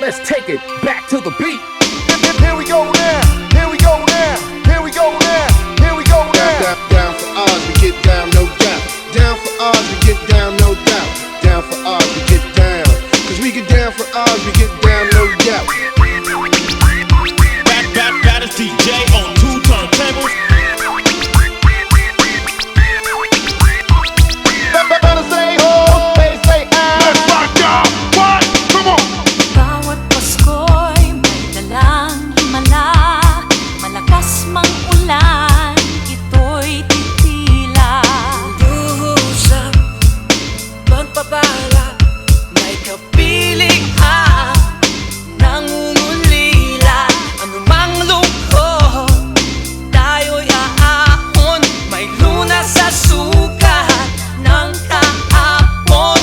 let's take it back to the beat. Here we go now, here we go now, here we go now, here we go now. Down for Oz, we get down, no doubt. Down for Oz, we get down, no doubt. Down for Oz, we get down. Cause we get down for Oz, we get down, no doubt. That is DJ on 2 turntables. Better say ho, they say ah. Let's rock, y'all. What? Come on. Bawat Pasko'y may dalang himala. Malakas mang ulan, ito'y titila. Duhusap, pagpapala, may kapilian, nangungulila. Anumang lungkot, tayo'y aahon. May lunas sa sukat ng kahapon.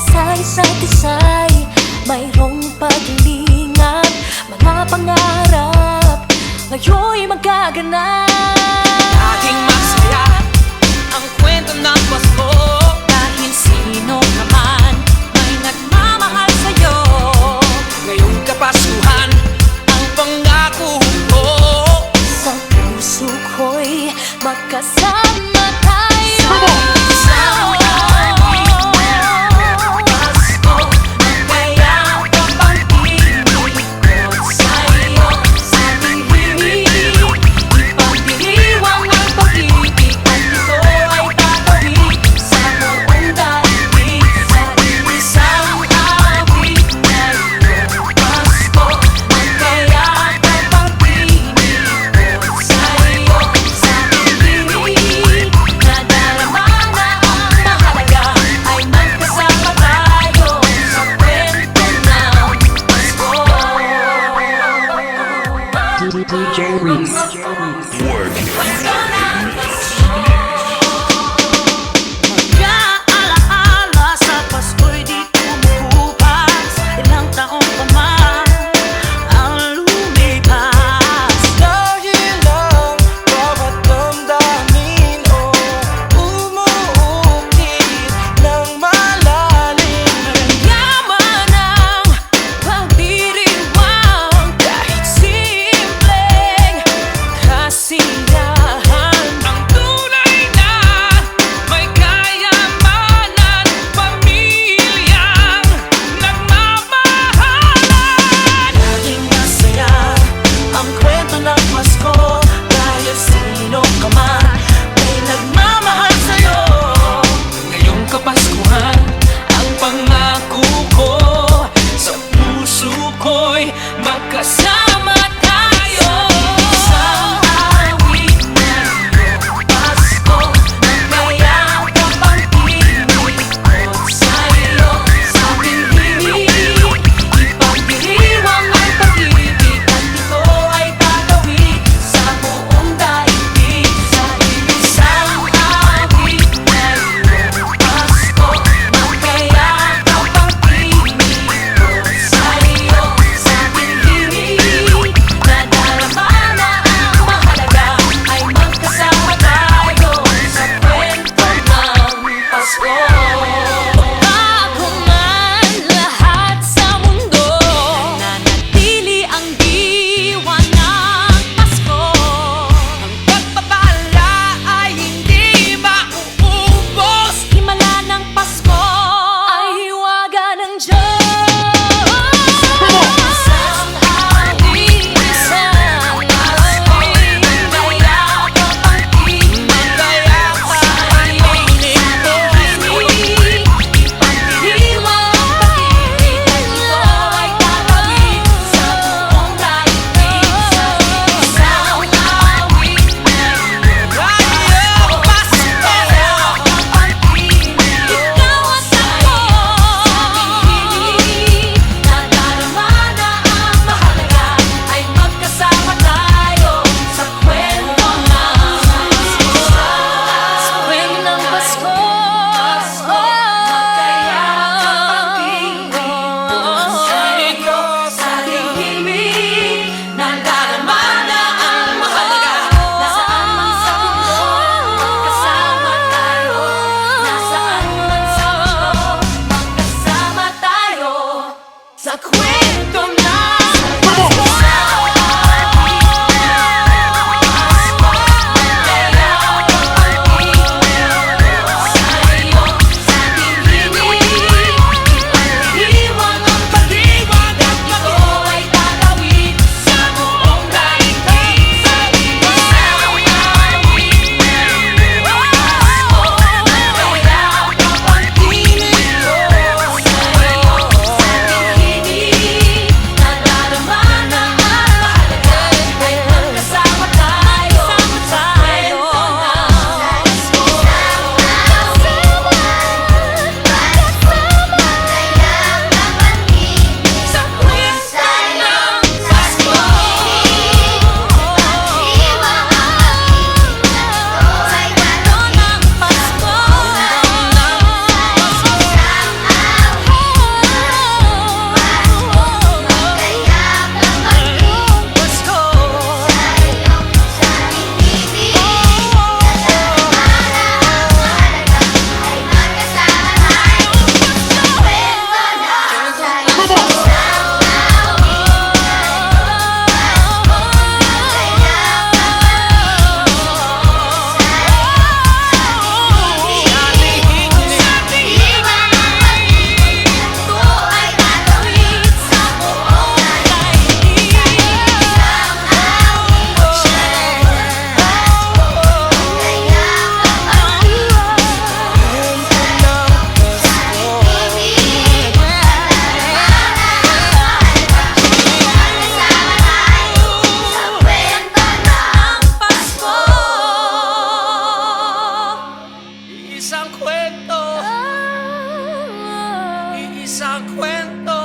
Sa isa't isa'y mayroong paglingat. Mga pangarap ngayon'y magaganap. Laging masaya ang kwento ng Pasko. Dahil sino naman may nagmamahal sa'yo. Ngayong Kapaskuhan, ang pangako ko. Sa puso ko'y magkasama tayo. DJ Reese. Mag-aalaala sa Pasko'y di tumutupas. Ilang taon pa man ang lumipas. Dahil ang bawat damdamin o umuukit ng malalim. Yaman ang pagdiriwang kahit simpleng kasiyahan. Ang tunay na may kayamanan, pamilyang nagmamahalan. Laging masaya ang kwento ng Pasko. Dahil sino ka man may nagmamahal sa'yo. Ngayong Kapaskuhan, ang pangako ko. Sa puso ko'y magkasama tayo. Isang awit na iyong Pasko, nagmayakap ang tinig ko sa'yo. Sa piling, ipagdiriwang ang pag-ibig, at ito ay tatawid sa buong daigdig. Sa isang awit na iyong Pasko, magkayakap ang tinig ko sa'yo. Sa piling, nadarama na ang mahalaga ay magkasama tayo sa kwento ng Pasko. Bago man lahat sa mundo, nanatili ang diwa ng Pasko. Ang pagpapala ay hindi mauubos. Himala ng Pasko ay hiwaga ng Diyos. Isang awit, isang awit, mayakap ang tinig sa iyong sarili. Ipagdiriwang ang pag-ibig, at ito ay tatawid sa buong daigdig. Sa isang awit na iyong Pasko, mayakap ang tinig. Ikaw at ako, nadarama na ang mahalaga ay magkasama tayo sa kwento ng Pasko. Sa kwento ng Pasko, magkayakap ang tinig sa lihimig. Nadarama na ang mahalaga, nasaan man sa mundo, magkasama tayo. Nasaan man sa mundo, magkasama tayo sa kwento ng isang kwento